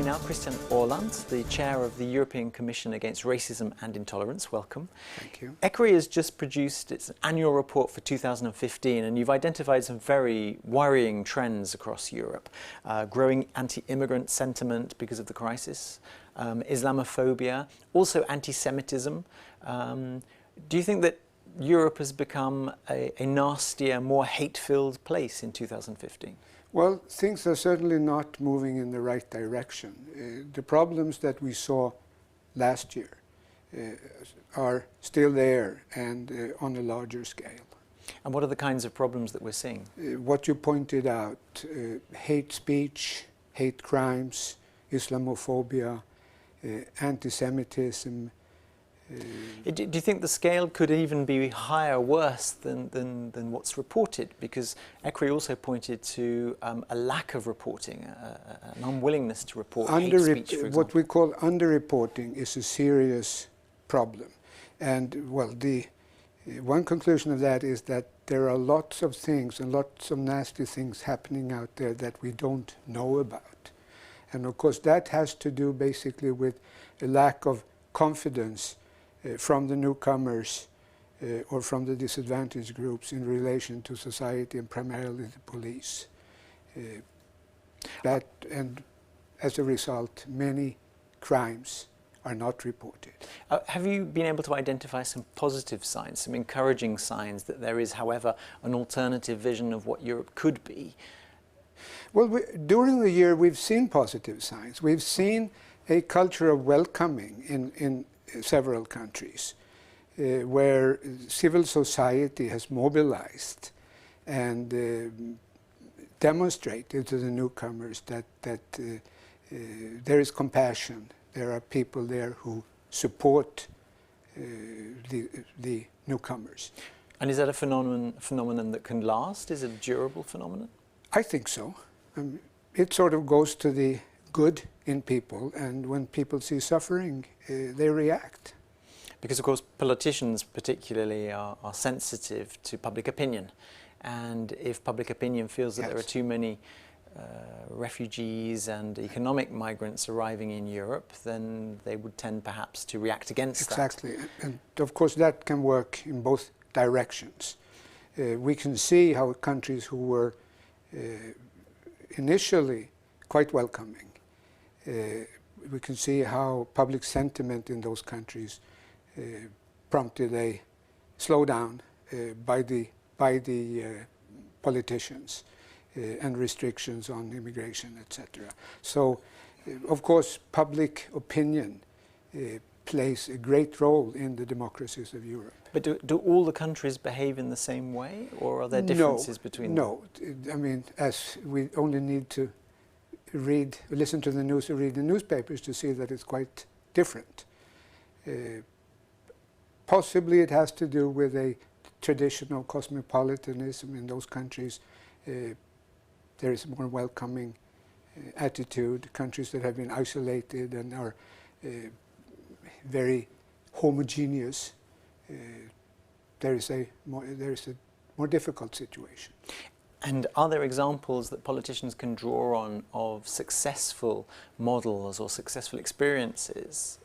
now Christian Ahlund, the chair of the European Commission Against Racism and Intolerance. Welcome. Thank you. ECRI has just produced its annual report for 2015, and you've identified some very worrying trends across Europe. Growing anti-immigrant sentiment because of the crisis, Islamophobia, also anti-Semitism. Do you think that Europe has become a nastier, more hate-filled place in 2015? Well, things are certainly not moving in the right direction. The problems that we saw last year are still there and on a larger scale. And what are the kinds of problems that we're seeing? What you pointed out, hate speech, hate crimes, Islamophobia, anti-Semitism. Do you think the scale could even be higher, worse than what's reported? Because ECRI also pointed to a lack of reporting, an unwillingness to report hate speech, for example. What we call underreporting is a serious problem. And, well, the one conclusion of that is that there are lots of things and lots of nasty things happening out there that we don't know about. And, of course, that has to do basically with a lack of confidence from the newcomers or from the disadvantaged groups in relation to society and primarily the police. And as a result, many crimes are not reported. Have you been able to identify some positive signs, some encouraging signs that there is, however, an alternative vision of what Europe could be? Well, during the year we've seen positive signs. We've seen a culture of welcoming in several countries where civil society has mobilized and demonstrated to the newcomers that there is compassion. There are people there who support the newcomers. And is that a phenomenon that can last? Is it a durable phenomenon? I think so. It sort of goes to the good in people, and when people see suffering, they react. Because, of course, politicians particularly are sensitive to public opinion. And if public opinion feels that Yes. there are too many refugees and economic migrants arriving in Europe, then they would tend perhaps to react against that. Exactly. And of course that can work in both directions. We can see how countries who were initially quite welcoming, we can see how public sentiment in those countries prompted a slowdown by the politicians and restrictions on immigration, etc. So, of course, public opinion plays a great role in the democracies of Europe. But do all the countries behave in the same way, or are there differences between them? No. I mean, as we only need to listen to the news or read the newspapers to see that it's quite different. Possibly it has to do with a traditional cosmopolitanism in those countries. There is a more welcoming attitude. Countries that have been isolated and are very homogeneous, there is a more difficult situation. And are there examples that politicians can draw on of successful models or successful experiences,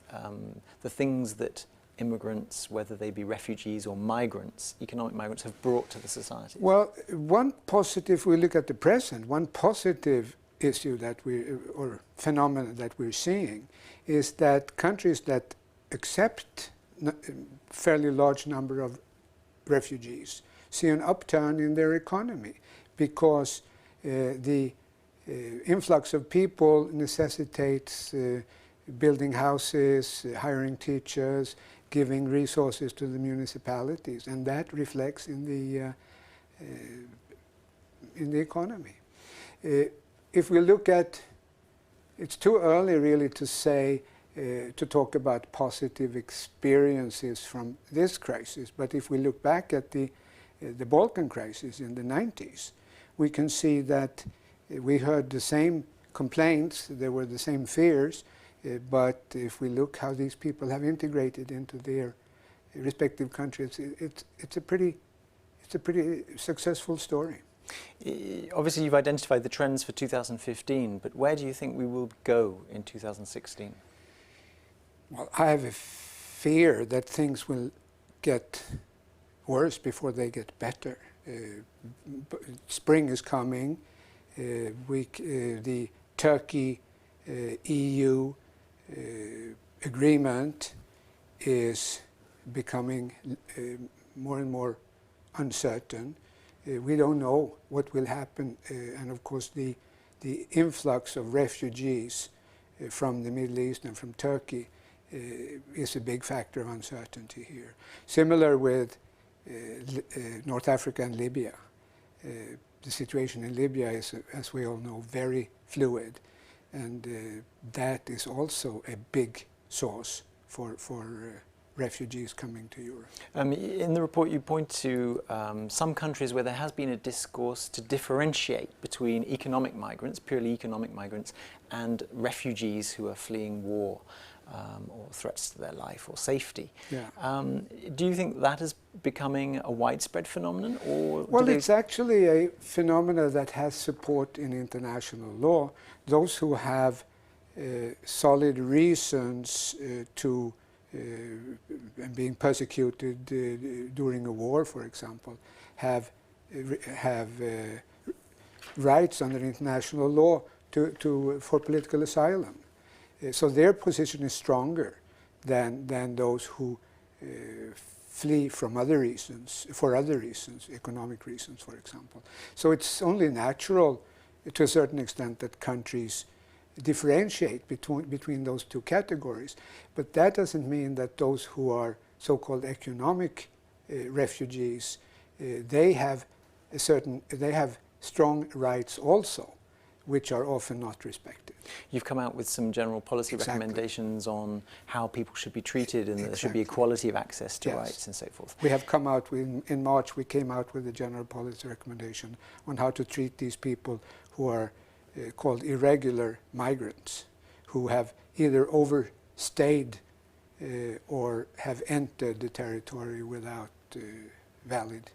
the things that immigrants, whether they be refugees or migrants, economic migrants, have brought to the society? Well, one positive, we look at the present, one positive issue or phenomenon that we're seeing is that countries that accept a fairly large number of refugees see an upturn in their economy because the influx of people necessitates building houses, hiring teachers, giving resources to the municipalities, and that reflects in the economy. If we look at, it's too early really to say, to talk about positive experiences from this crisis, but if we look back at the Balkan crisis in the 90s, we can see that we heard the same complaints, there were the same fears, but if we look how these people have integrated into their respective countries, it's a pretty successful story. Obviously, you've identified the trends for 2015, but where do you think we will go in 2016? Well, I have a fear that things will get worse before they get better. Spring is coming. The Turkey-EU agreement is becoming more and more uncertain. We don't know what will happen, and of course the influx of refugees from the Middle East and from Turkey is a big factor of uncertainty here. Similar with North Africa and Libya. The situation in Libya is, as we all know, very fluid, and that is also a big source for refugees coming to Europe. In the report you point to some countries where there has been a discourse to differentiate between economic migrants, purely economic migrants, and refugees who are fleeing war or threats to their life or safety. Yeah. Do you think that is becoming a widespread phenomenon? Or well, it's actually a phenomenon that has support in international law. Those who have solid reasons to being persecuted during a war, for example, have rights under international law for political asylum. So their position is stronger than those who flee from other reasons, economic reasons, for example. So it's only natural, to a certain extent, that countries differentiate between those two categories, but that doesn't mean that those who are so-called economic refugees, they have strong rights also, which are often not respected. You've come out with some general policy recommendations on how people should be treated, and there should be equality of access to rights and so forth. We have come out with, in March, we came out with a general policy recommendation on how to treat these people who are called irregular migrants, who have either overstayed or have entered the territory without valid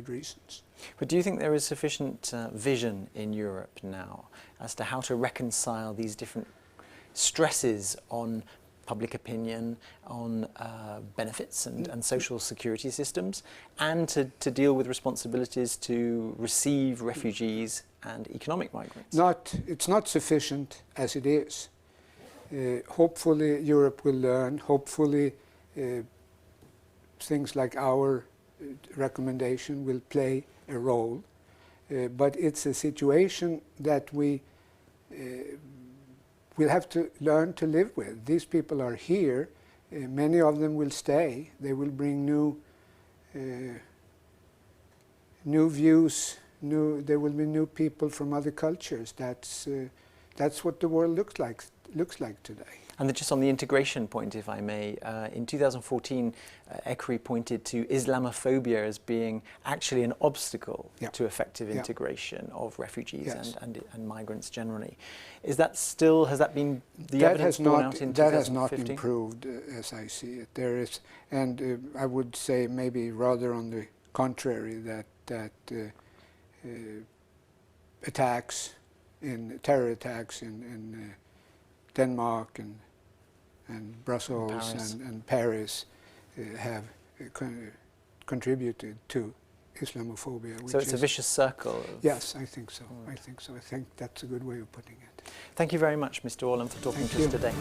reasons. But do you think there is sufficient vision in Europe now as to how to reconcile these different stresses on public opinion, on benefits and social security systems, and to deal with responsibilities to receive refugees and economic migrants? It's not sufficient as it is. Hopefully Europe will learn. Hopefully things like our recommendation will play a role. But it's a situation that we will have to learn to live with. These people are here. Many of them will stay. They will bring new views. There will be new people from other cultures. That's what the world looks like today. And just on the integration point, if I may, in 2014, ECRI pointed to Islamophobia as being actually an obstacle to effective integration of refugees and migrants generally. Is that still, has that been the evidence borne out in 2015? That has not improved as I see it. There is, and I would say maybe rather on the contrary, that terror attacks in Denmark and Brussels and Paris have contributed to Islamophobia. So it's a vicious circle? Yes, I think so. I think so. I think that's a good way of putting it. Thank you very much, Mr. Ahlund, for talking to us today.